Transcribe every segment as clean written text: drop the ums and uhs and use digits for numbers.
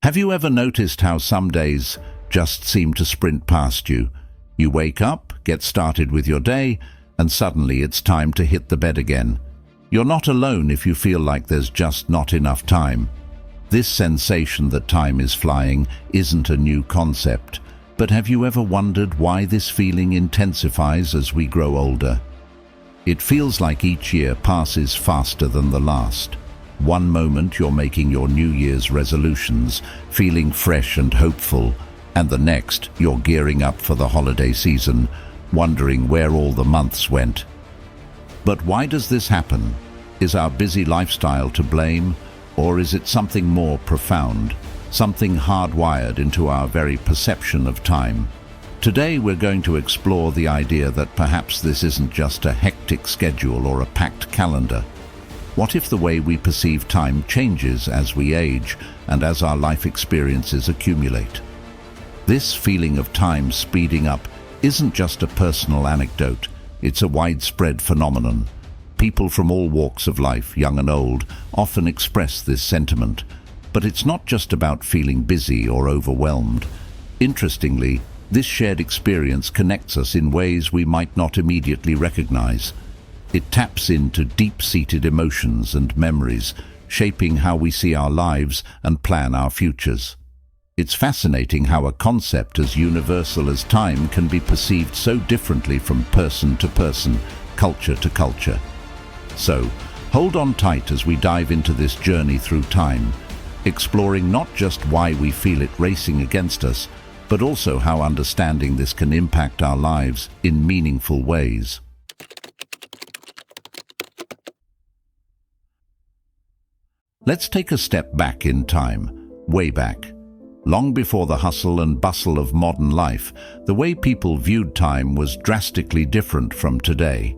Have you ever noticed how some days just seem to sprint past you? You wake up, get started with your day, and suddenly it's time to hit the bed again. You're not alone if you feel like there's just not enough time. This sensation that time is flying isn't a new concept, but have you ever wondered why this feeling intensifies as we grow older? It feels like each year passes faster than the last. One moment you're making your New Year's resolutions, feeling fresh and hopeful, and the next you're gearing up for the holiday season, wondering where all the months went. But why does this happen? Is our busy lifestyle to blame, or is it something more profound, something hardwired into our very perception of time? Today we're going to explore the idea that perhaps this isn't just a hectic schedule or a packed calendar. What if the way we perceive time changes as we age and as our life experiences accumulate? This feeling of time speeding up isn't just a personal anecdote, it's a widespread phenomenon. People from all walks of life, young and old, often express this sentiment. But it's not just about feeling busy or overwhelmed. Interestingly, this shared experience connects us in ways we might not immediately recognize. It taps into deep-seated emotions and memories, shaping how we see our lives and plan our futures. It's fascinating how a concept as universal as time can be perceived so differently from person to person, culture to culture. So, hold on tight as we dive into this journey through time, exploring not just why we feel it racing against us, but also how understanding this can impact our lives in meaningful ways. Let's take a step back in time, way back. Long before the hustle and bustle of modern life, the way people viewed time was drastically different from today.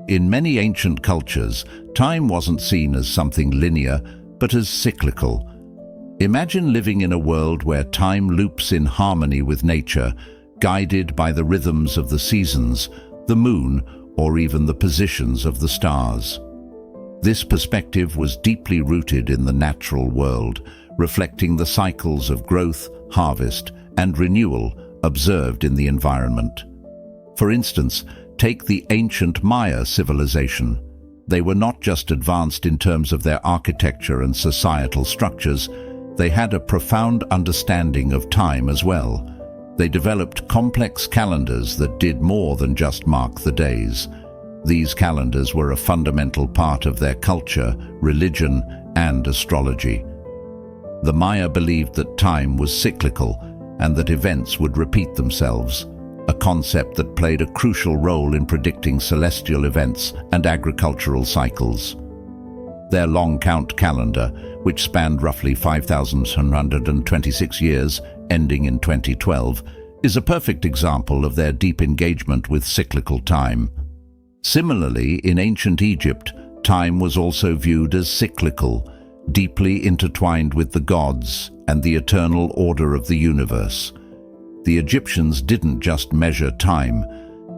In many ancient cultures, time wasn't seen as something linear, but as cyclical. Imagine living in a world where time loops in harmony with nature, guided by the rhythms of the seasons, the moon, or even the positions of the stars. This perspective was deeply rooted in the natural world, reflecting the cycles of growth, harvest, and renewal observed in the environment. For instance, take the ancient Maya civilization. They were not just advanced in terms of their architecture and societal structures, they had a profound understanding of time as well. They developed complex calendars that did more than just mark the days. These calendars were a fundamental part of their culture, religion, and astrology. The Maya believed that time was cyclical and that events would repeat themselves, a concept that played a crucial role in predicting celestial events and agricultural cycles. Their long count calendar, which spanned roughly 5,126 years, ending in 2012, is a perfect example of their deep engagement with cyclical time. Similarly, in ancient Egypt, time was also viewed as cyclical, deeply intertwined with the gods and the eternal order of the universe. The Egyptians didn't just measure time,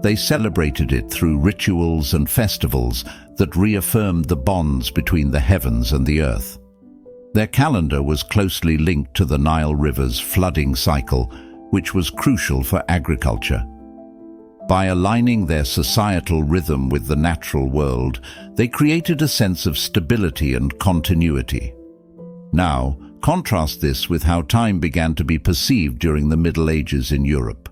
they celebrated it through rituals and festivals that reaffirmed the bonds between the heavens and the earth. Their calendar was closely linked to the Nile River's flooding cycle, which was crucial for agriculture. By aligning their societal rhythm with the natural world, they created a sense of stability and continuity. Now, contrast this with how time began to be perceived during the Middle Ages in Europe.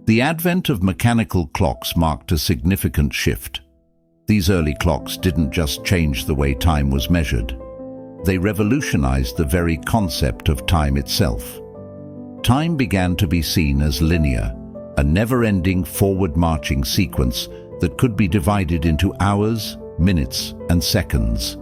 The advent of mechanical clocks marked a significant shift. These early clocks didn't just change the way time was measured. They revolutionized the very concept of time itself. Time began to be seen as linear, a never-ending forward-marching sequence that could be divided into hours, minutes, and seconds.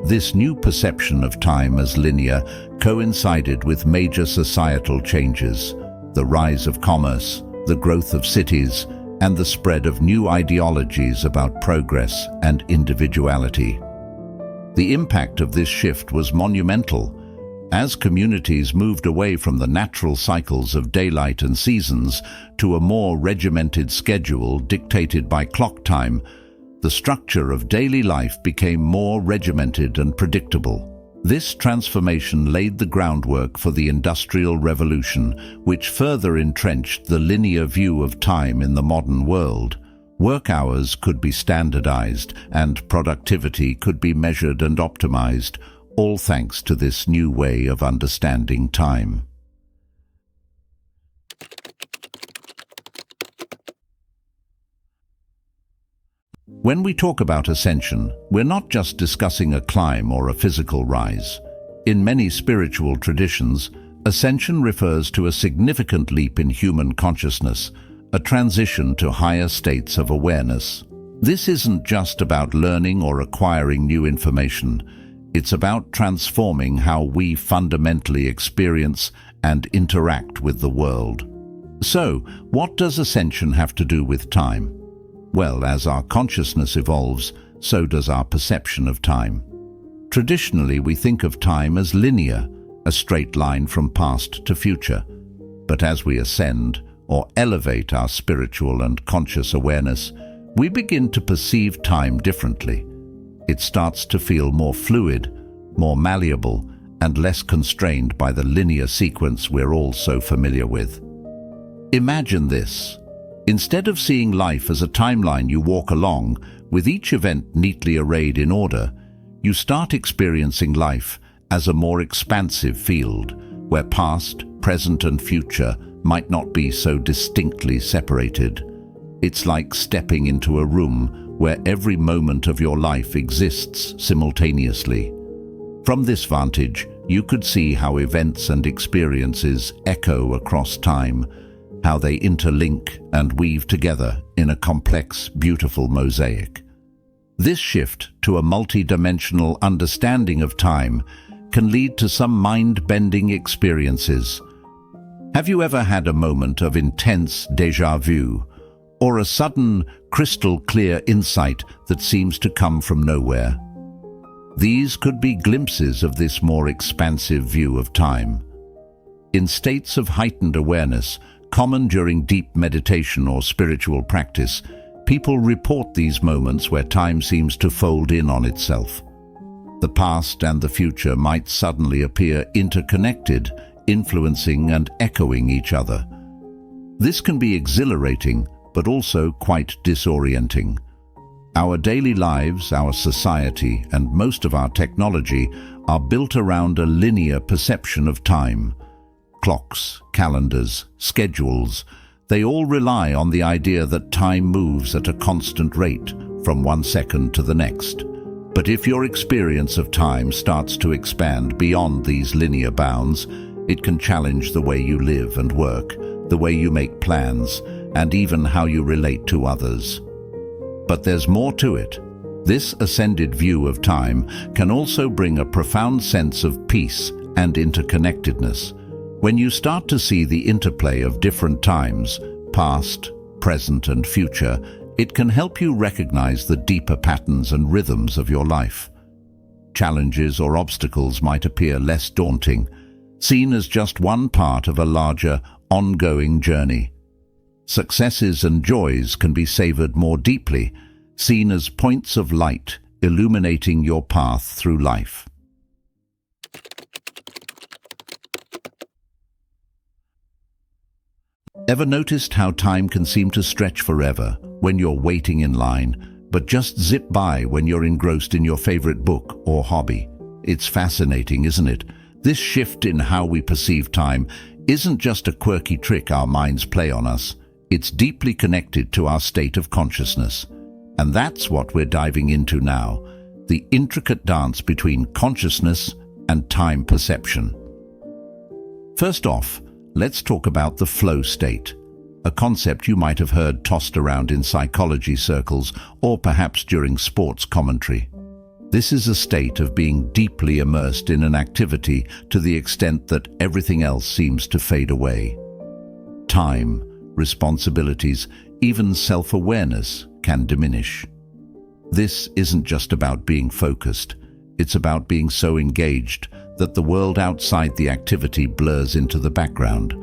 This new perception of time as linear coincided with major societal changes: the rise of commerce, the growth of cities, and the spread of new ideologies about progress and individuality. The impact of this shift was monumental. As communities moved away from the natural cycles of daylight and seasons to a more regimented schedule dictated by clock time, the structure of daily life became more regimented and predictable. This transformation laid the groundwork for the Industrial Revolution, which further entrenched the linear view of time in the modern world. Work hours could be standardized, and productivity could be measured and optimized, all thanks to this new way of understanding time. When we talk about ascension, we're not just discussing a climb or a physical rise. In many spiritual traditions, ascension refers to a significant leap in human consciousness, a transition to higher states of awareness. This isn't just about learning or acquiring new information. It's about transforming how we fundamentally experience and interact with the world. So, what does ascension have to do with time? Well, as our consciousness evolves, so does our perception of time. Traditionally, we think of time as linear, a straight line from past to future. But as we ascend, or elevate our spiritual and conscious awareness, we begin to perceive time differently. It starts to feel more fluid, more malleable, and less constrained by the linear sequence we're all so familiar with. Imagine this. Instead of seeing life as a timeline you walk along, with each event neatly arrayed in order, you start experiencing life as a more expansive field, where past, present, and future might not be so distinctly separated. It's like stepping into a room where every moment of your life exists simultaneously. From this vantage, you could see how events and experiences echo across time, how they interlink and weave together in a complex, beautiful mosaic. This shift to a multi-dimensional understanding of time can lead to some mind-bending experiences. Have you ever had a moment of intense déjà vu, or a sudden, crystal-clear insight that seems to come from nowhere? These could be glimpses of this more expansive view of time. In states of heightened awareness, common during deep meditation or spiritual practice, people report these moments where time seems to fold in on itself. The past and the future might suddenly appear interconnected, influencing and echoing each other. This can be exhilarating, but also quite disorienting. Our daily lives, our society, and most of our technology are built around a linear perception of time. Clocks, calendars, schedules, they all rely on the idea that time moves at a constant rate from one second to the next. But if your experience of time starts to expand beyond these linear bounds, it can challenge the way you live and work, the way you make plans, and even how you relate to others. But there's more to it. This ascended view of time can also bring a profound sense of peace and interconnectedness. When you start to see the interplay of different times, past, present, and future, it can help you recognize the deeper patterns and rhythms of your life. Challenges or obstacles might appear less daunting, seen as just one part of a larger, ongoing journey. Successes and joys can be savored more deeply, seen as points of light illuminating your path through life. Ever noticed how time can seem to stretch forever when you're waiting in line, but just zip by when you're engrossed in your favorite book or hobby? It's fascinating, isn't it? This shift in how we perceive time isn't just a quirky trick our minds play on us. It's deeply connected to our state of consciousness. And that's what we're diving into now, the intricate dance between consciousness and time perception. First off, let's talk about the flow state, a concept you might have heard tossed around in psychology circles or perhaps during sports commentary. This is a state of being deeply immersed in an activity to the extent that everything else seems to fade away. Time, responsibilities, even self-awareness can diminish. This isn't just about being focused, it's about being so engaged that the world outside the activity blurs into the background.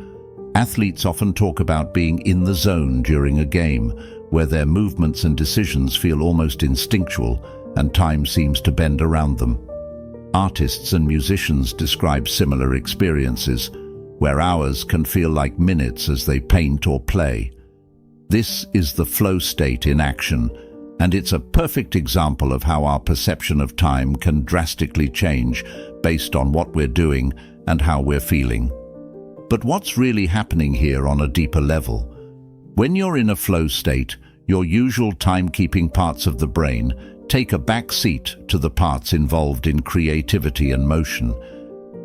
Athletes often talk about being in the zone during a game, where their movements and decisions feel almost instinctual and time seems to bend around them. Artists and musicians describe similar experiences, where hours can feel like minutes as they paint or play. This is the flow state in action, and it's a perfect example of how our perception of time can drastically change based on what we're doing and how we're feeling. But what's really happening here on a deeper level? When you're in a flow state, your usual timekeeping parts of the brain take a back seat to the parts involved in creativity and motion.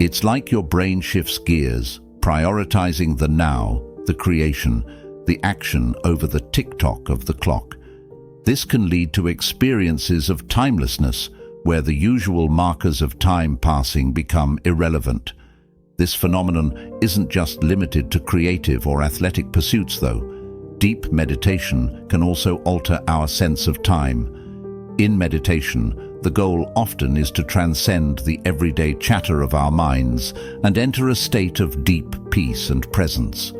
It's like your brain shifts gears, prioritizing the now, the creation, the action over the tick-tock of the clock. This can lead to experiences of timelessness, where the usual markers of time passing become irrelevant. This phenomenon isn't just limited to creative or athletic pursuits, though. Deep meditation can also alter our sense of time. In meditation, the goal often is to transcend the everyday chatter of our minds and enter a state of deep peace and presence.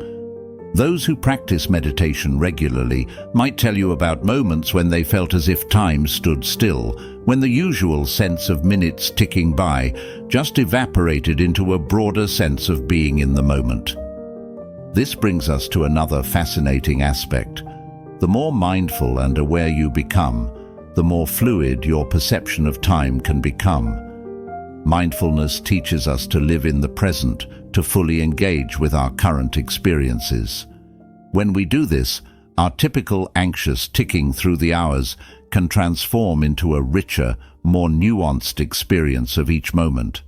Those who practice meditation regularly might tell you about moments when they felt as if time stood still, when the usual sense of minutes ticking by just evaporated into a broader sense of being in the moment. This brings us to another fascinating aspect. The more mindful and aware you become, the more fluid your perception of time can become. Mindfulness teaches us to live in the present, to fully engage with our current experiences. When we do this, our typical anxious ticking through the hours can transform into a richer, more nuanced experience of each moment.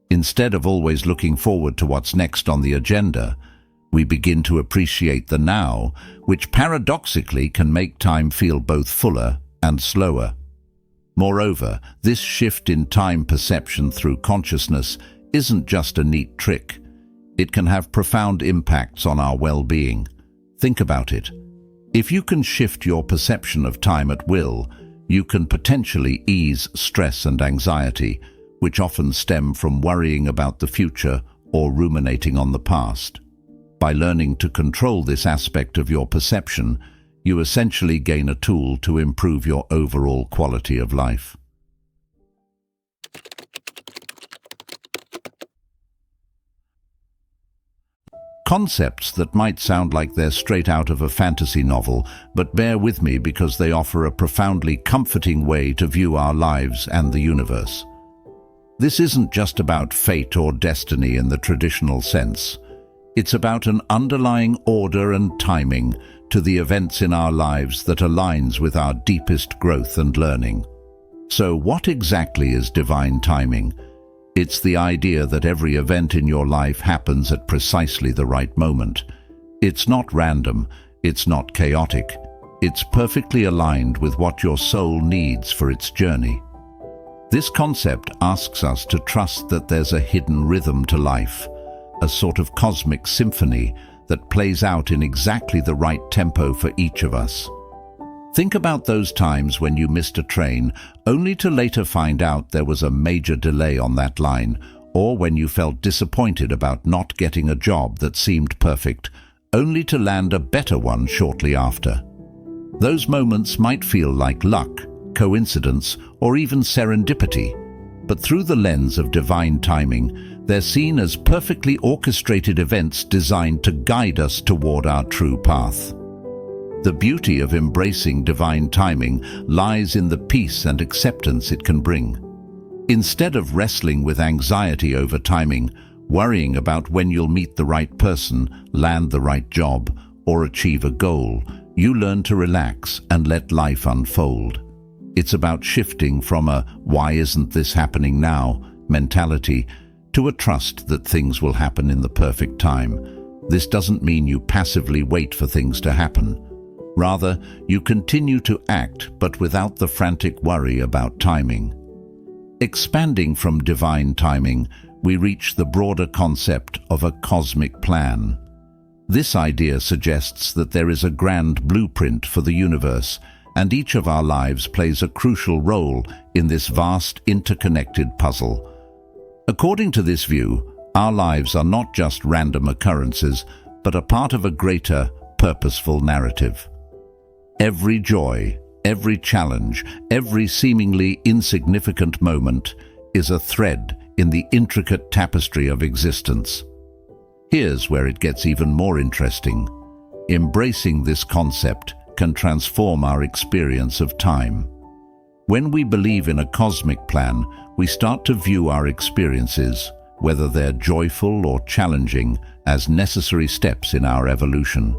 Instead of always looking forward to what's next on the agenda, we begin to appreciate the now, which paradoxically can make time feel both fuller and slower. Moreover, this shift in time perception through consciousness isn't just a neat trick. It can have profound impacts on our well-being. Think about it. If you can shift your perception of time at will, you can potentially ease stress and anxiety, which often stem from worrying about the future or ruminating on the past. By learning to control this aspect of your perception, you essentially gain a tool to improve your overall quality of life. Concepts that might sound like they're straight out of a fantasy novel, but bear with me because they offer a profoundly comforting way to view our lives and the universe. This isn't just about fate or destiny in the traditional sense. It's about an underlying order and timing to the events in our lives that aligns with our deepest growth and learning. So what exactly is divine timing? It's the idea that every event in your life happens at precisely the right moment. It's not random, it's not chaotic. It's perfectly aligned with what your soul needs for its journey. This concept asks us to trust that there's a hidden rhythm to life, a sort of cosmic symphony that plays out in exactly the right tempo for each of us. Think about those times when you missed a train, only to later find out there was a major delay on that line, or when you felt disappointed about not getting a job that seemed perfect, only to land a better one shortly after. Those moments might feel like luck, coincidence, or even serendipity, but through the lens of divine timing, they're seen as perfectly orchestrated events designed to guide us toward our true path. The beauty of embracing divine timing lies in the peace and acceptance it can bring. Instead of wrestling with anxiety over timing, worrying about when you'll meet the right person, land the right job, or achieve a goal, you learn to relax and let life unfold. It's about shifting from a "why isn't this happening now" mentality to a trust that things will happen in the perfect time. This doesn't mean you passively wait for things to happen. Rather, you continue to act, but without the frantic worry about timing. Expanding from divine timing, we reach the broader concept of a cosmic plan. This idea suggests that there is a grand blueprint for the universe, and each of our lives plays a crucial role in this vast, interconnected puzzle. According to this view, our lives are not just random occurrences, but a part of a greater, purposeful narrative. Every joy, every challenge, every seemingly insignificant moment is a thread in the intricate tapestry of existence. Here's where it gets even more interesting. Embracing this concept can transform our experience of time. When we believe in a cosmic plan, we start to view our experiences, whether they're joyful or challenging, as necessary steps in our evolution.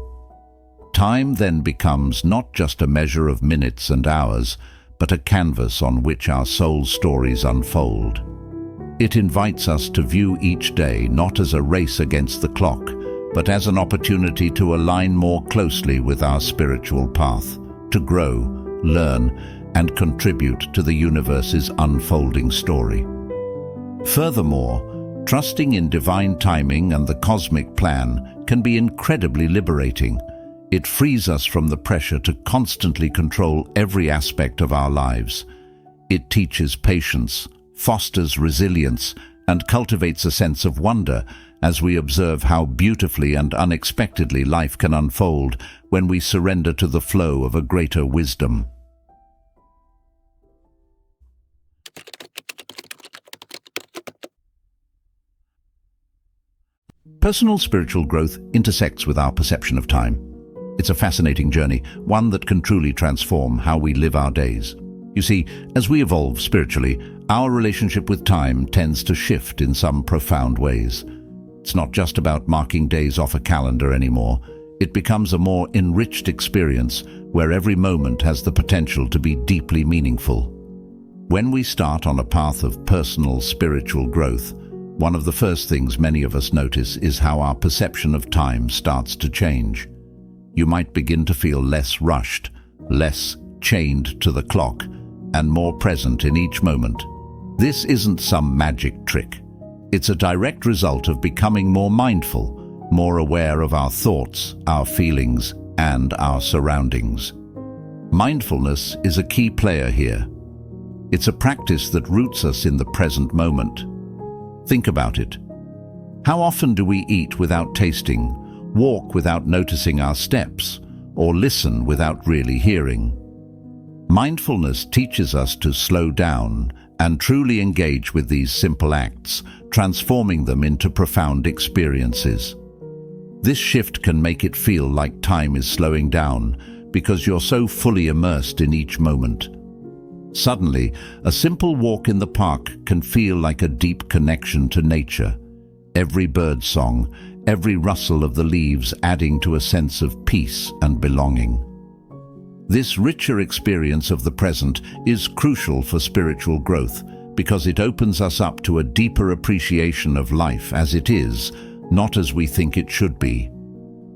Time then becomes not just a measure of minutes and hours, but a canvas on which our soul's stories unfold. It invites us to view each day not as a race against the clock, but as an opportunity to align more closely with our spiritual path, to grow, learn, and contribute to the universe's unfolding story. Furthermore, trusting in divine timing and the cosmic plan can be incredibly liberating. It frees us from the pressure to constantly control every aspect of our lives. It teaches patience, fosters resilience, and cultivates a sense of wonder as we observe how beautifully and unexpectedly life can unfold when we surrender to the flow of a greater wisdom. Personal spiritual growth intersects with our perception of time. It's a fascinating journey, one that can truly transform how we live our days. You see, as we evolve spiritually, our relationship with time tends to shift in some profound ways. It's not just about marking days off a calendar anymore. It becomes a more enriched experience where every moment has the potential to be deeply meaningful. When we start on a path of personal spiritual growth, one of the first things many of us notice is how our perception of time starts to change. You might begin to feel less rushed, less chained to the clock, and more present in each moment. This isn't some magic trick. It's a direct result of becoming more mindful, more aware of our thoughts, our feelings, and our surroundings. Mindfulness is a key player here. It's a practice that roots us in the present moment. Think about it. How often do we eat without tasting, walk without noticing our steps, or listen without really hearing? Mindfulness teaches us to slow down and truly engage with these simple acts, transforming them into profound experiences. This shift can make it feel like time is slowing down because you're so fully immersed in each moment. Suddenly, a simple walk in the park can feel like a deep connection to nature. Every bird song, every rustle of the leaves adding to a sense of peace and belonging. This richer experience of the present is crucial for spiritual growth because it opens us up to a deeper appreciation of life as it is, not as we think it should be.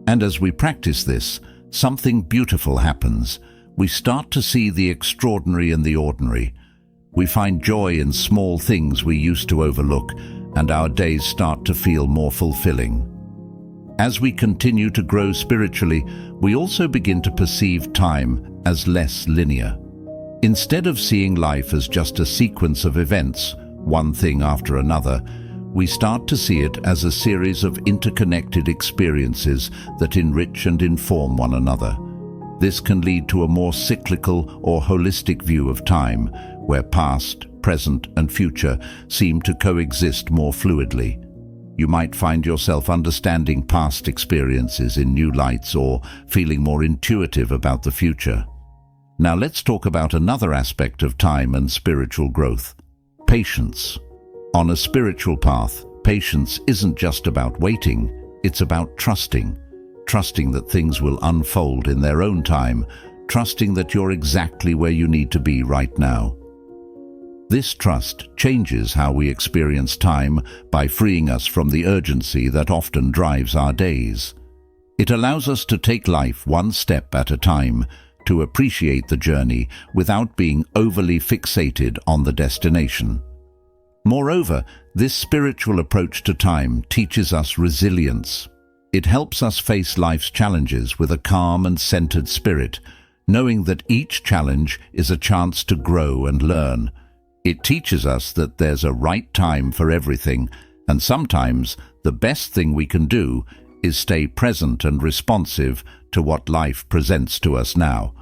And as we practice this, something beautiful happens. We start to see the extraordinary in the ordinary. We find joy in small things we used to overlook, and our days start to feel more fulfilling. As we continue to grow spiritually, we also begin to perceive time as less linear. Instead of seeing life as just a sequence of events, one thing after another, we start to see it as a series of interconnected experiences that enrich and inform one another. This can lead to a more cyclical or holistic view of time, where past, present, and future seem to coexist more fluidly. You might find yourself understanding past experiences in new lights or feeling more intuitive about the future. Now let's talk about another aspect of time and spiritual growth: patience. On a spiritual path, patience isn't just about waiting, it's about trusting. Trusting that things will unfold in their own time, trusting that you're exactly where you need to be right now. This trust changes how we experience time by freeing us from the urgency that often drives our days. It allows us to take life one step at a time, to appreciate the journey without being overly fixated on the destination. Moreover, this spiritual approach to time teaches us resilience. It helps us face life's challenges with a calm and centered spirit, knowing that each challenge is a chance to grow and learn. It teaches us that there's a right time for everything, and sometimes the best thing we can do is stay present and responsive to what life presents to us now.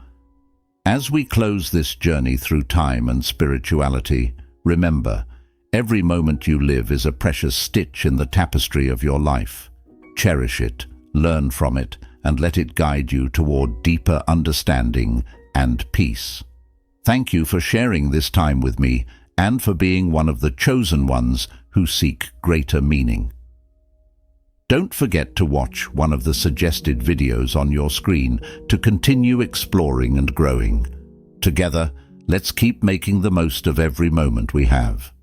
As we close this journey through time and spirituality, remember, Every moment you live is a precious stitch in the tapestry of your life. Cherish it, learn from it, and let it guide you toward deeper understanding and peace. Thank you for sharing this time with me and for being one of the chosen ones who seek greater meaning. Don't forget to watch one of the suggested videos on your screen to continue exploring and growing. Together, let's keep making the most of every moment we have.